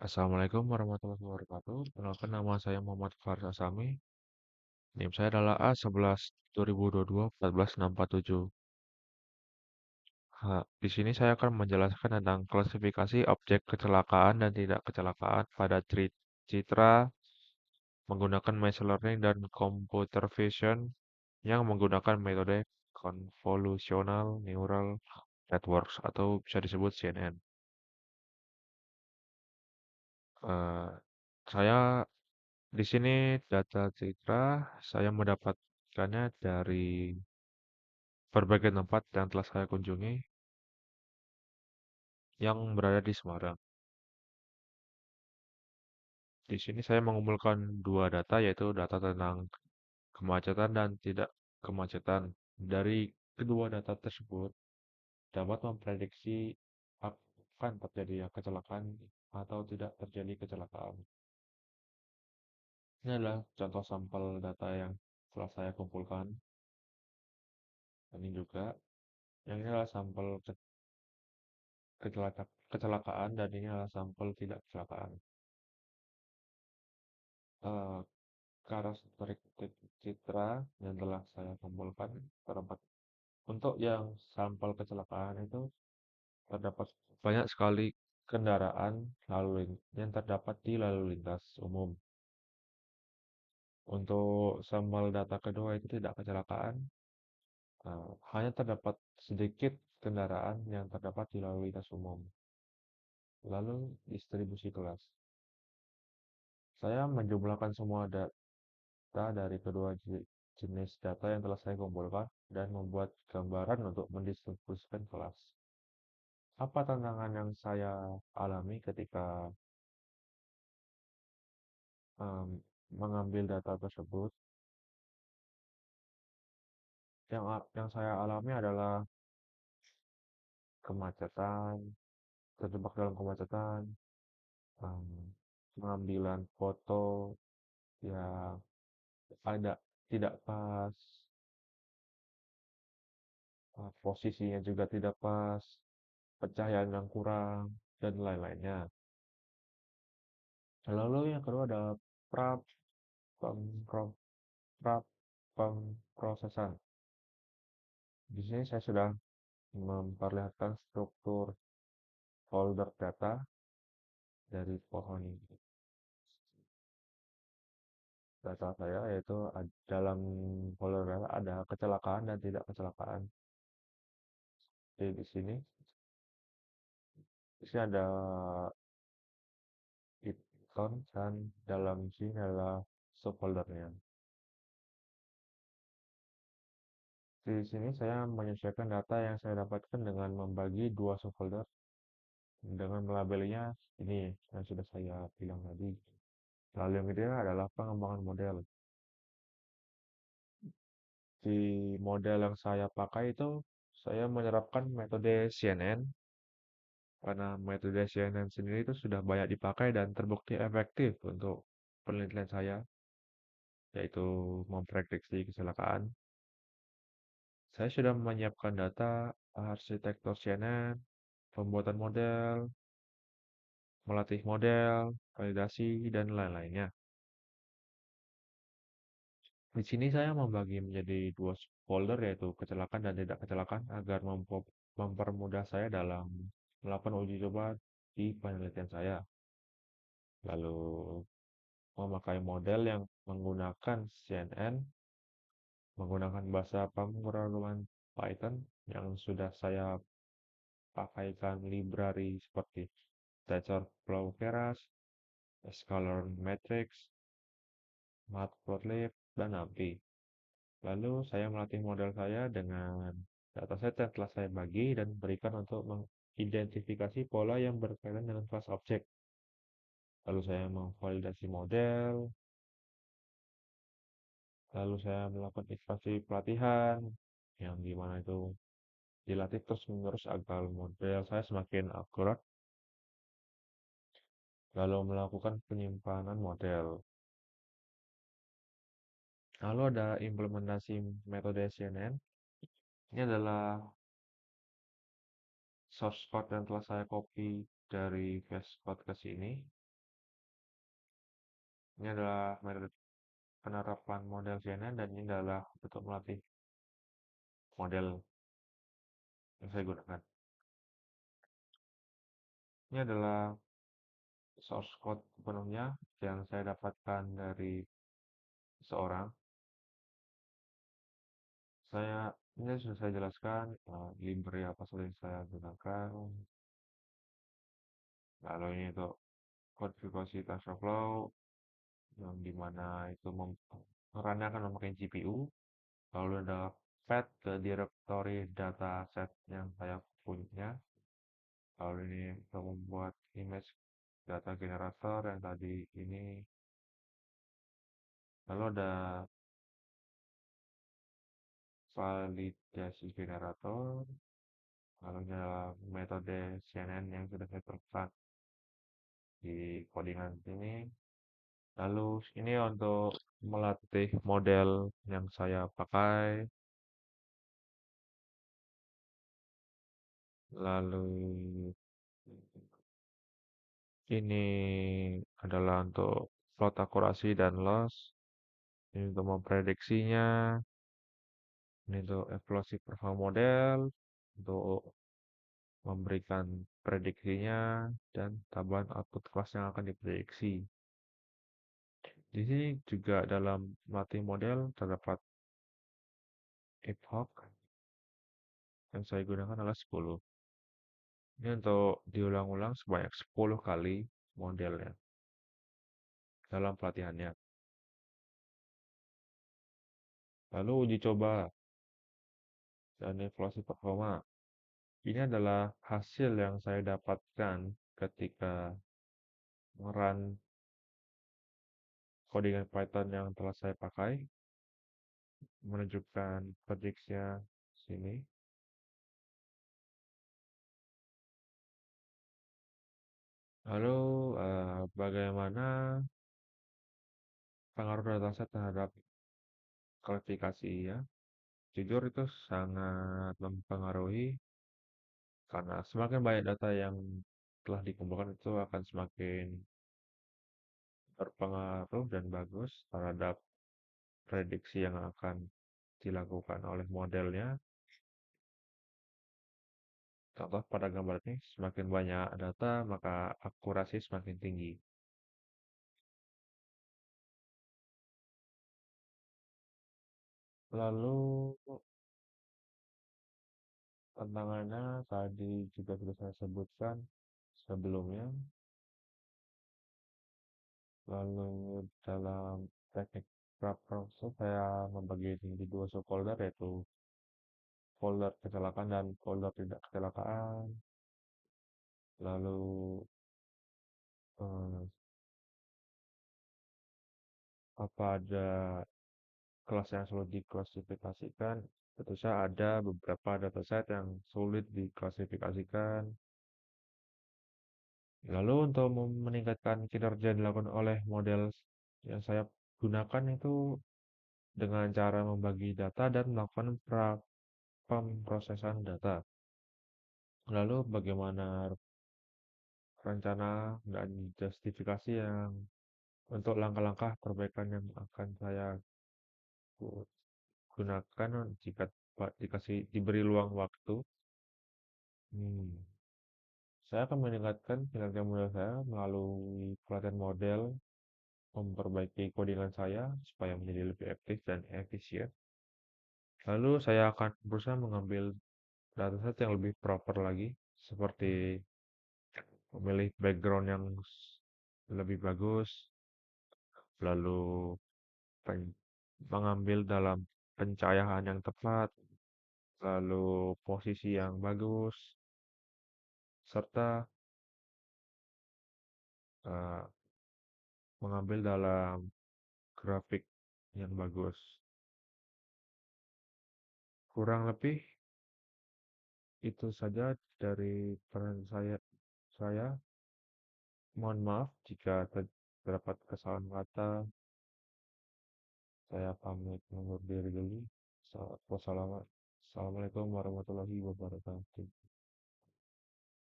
Assalamualaikum warahmatullahi wabarakatuh. Perkenalkan nama saya Muhammad Faris Asami. NIM saya adalah A11 2022 14647. Di sini saya akan menjelaskan tentang klasifikasi objek kecelakaan dan tidak kecelakaan pada citra menggunakan machine learning dan computer vision yang menggunakan metode convolutional neural networks atau bisa disebut CNN. Eh, saya Di sini data citra saya mendapatkannya dari berbagai tempat yang telah saya kunjungi yang berada di Semarang. Di sini saya mengumpulkan dua data yaitu data tentang kemacetan dan tidak kemacetan. Dari kedua data tersebut dapat memprediksi akan terjadi kecelakaan atau tidak terjadi kecelakaan. Ini adalah contoh sampel data yang telah saya kumpulkan. Ini juga yang ini adalah sampel kecelakaan dan ini adalah sampel tidak kecelakaan. Eh, Karakteristik citra yang telah saya kumpulkan terdapat untuk yang sampel kecelakaan itu terdapat banyak sekali kendaraan yang terdapat di lalu lintas umum. Untuk sampel data kedua itu tidak kecelakaan, hanya terdapat sedikit kendaraan yang terdapat di lalu lintas umum. Lalu distribusi kelas. Saya menjumlahkan semua data dari kedua jenis data yang telah saya kumpulkan dan membuat gambaran untuk mendistribusikan kelas. Apa tantangan yang saya alami ketika em, mengambil data tersebut? Yang saya alami adalah kemacetan, terjebak dalam kemacetan, em, pengambilan foto yang ada tidak pas, posisinya juga tidak pas, pencahayaan yang kurang, dan lain-lainnya. Lalu yang kedua ada pra pempro- pra pemrosesan. Di sini saya sudah memperlihatkan struktur folder data dari pohon data saya, yaitu dalam folder data ada kecelakaan dan tidak kecelakaan. Jadi di sini ada ikon dan dalam sini adalah subfoldernya. Di sini saya menyesuaikan data yang saya dapatkan dengan membagi dua subfolder dengan melabelinya ini yang sudah saya bilang tadi. Lalu yang kedua adalah pengembangan model. Di model yang saya pakai itu saya menerapkan metode CNN karena metode CNN sendiri itu sudah banyak dipakai dan terbukti efektif untuk penelitian saya, yaitu memprediksi kecelakaan. Saya sudah menyiapkan data arsitektur CNN, pembuatan model, melatih model, validasi, dan lain-lainnya. Di sini saya membagi menjadi dua folder yaitu kecelakaan dan tidak kecelakaan agar mempermudah saya dalam melakukan uji coba di penelitian saya. Lalu memakai model yang menggunakan CNN, menggunakan bahasa pemrograman Python yang sudah saya pakaikan library seperti TensorFlow Keras, Scalar Matrix, Matplotlib, dan NumPy. Lalu saya melatih model saya dengan dataset yang telah saya bagi dan berikan untuk mengidentifikasi pola yang berkaitan dengan kelas objek. Lalu saya memvalidasi model, lalu saya melakukan iterasi pelatihan, yang dimana itu dilatih terus-menerus agar model saya semakin akurat, lalu melakukan penyimpanan model. Lalu ada implementasi metode CNN. Ini adalah source code yang telah saya copy dari VS Code ke sini. Ini adalah metode penerapan model CNN dan ini adalah untuk melatih model yang saya gunakan. Ini adalah source code penuhnya yang saya dapatkan dari seorang. Ini sudah saya jelaskan library apa saja yang saya gunakan. Lalu ini untuk konfigurasi TensorFlow yang dimana itu perannya akan memakai GPU. Lalu ada path ke directory dataset yang saya punya. Lalu ini untuk membuat image data generator yang tadi ini. Lalu ada validasi generator. Lalu ini adalah metode CNN yang sudah saya terapkan di codingan ini. Lalu ini untuk melatih model yang saya pakai. Lalu ini adalah untuk plot akurasi dan loss. Ini untuk memprediksinya. Ini untuk evaluasi performa model. Untuk memberikan prediksinya dan tambahan output kelas yang akan diprediksi. Di sini juga dalam melatih model terdapat epoch yang saya gunakan adalah 10. Ini untuk diulang-ulang sebanyak 10 kali modelnya dalam pelatihannya. Lalu uji coba dan evaluasi performa. Ini adalah hasil yang saya dapatkan ketika merun codingan Python yang telah saya pakai, menunjukkan prediksinya sini. Lalu bagaimana pengaruh dataset terhadap klasifikasi ya? Jujur itu sangat mempengaruhi karena semakin banyak data yang telah dikumpulkan itu akan semakin berpengaruh dan bagus terhadap prediksi yang akan dilakukan oleh modelnya. Contoh pada gambar ini, semakin banyak data, maka akurasi semakin tinggi. Lalu tantangannya tadi juga sudah saya sebutkan sebelumnya. Lalu dalam teknik pra-proses saya membagi ini di dua subfolder yaitu folder kecelakaan dan folder tidak kecelakaan. Lalu eh, apa ada kelas yang sulit diklasifikasikan? Tentu saja ada beberapa dataset yang sulit diklasifikasikan. Lalu untuk meningkatkan kinerja dilakukan oleh model yang saya gunakan itu dengan cara membagi data dan melakukan pemrosesan data. Lalu bagaimana rencana dan justifikasi yang untuk langkah-langkah perbaikan yang akan saya gunakan jika diberi luang waktu. Hmm, saya akan meningkatkan kinerja model saya melalui pelatihan model, memperbaiki codingan saya supaya menjadi lebih efektif dan efisien. Lalu saya akan berusaha mengambil dataset yang lebih proper lagi, seperti memilih background yang lebih bagus, lalu mengambil dalam pencahayaan yang tepat, lalu posisi yang bagus, serta eh, mengambil dalam grafik yang bagus. Kurang lebih itu saja dari peran saya. Mohon maaf jika terdapat kesalahan kata. Saya pamit undur diri dulu. Wassalamualaikum warahmatullahi wabarakatuh.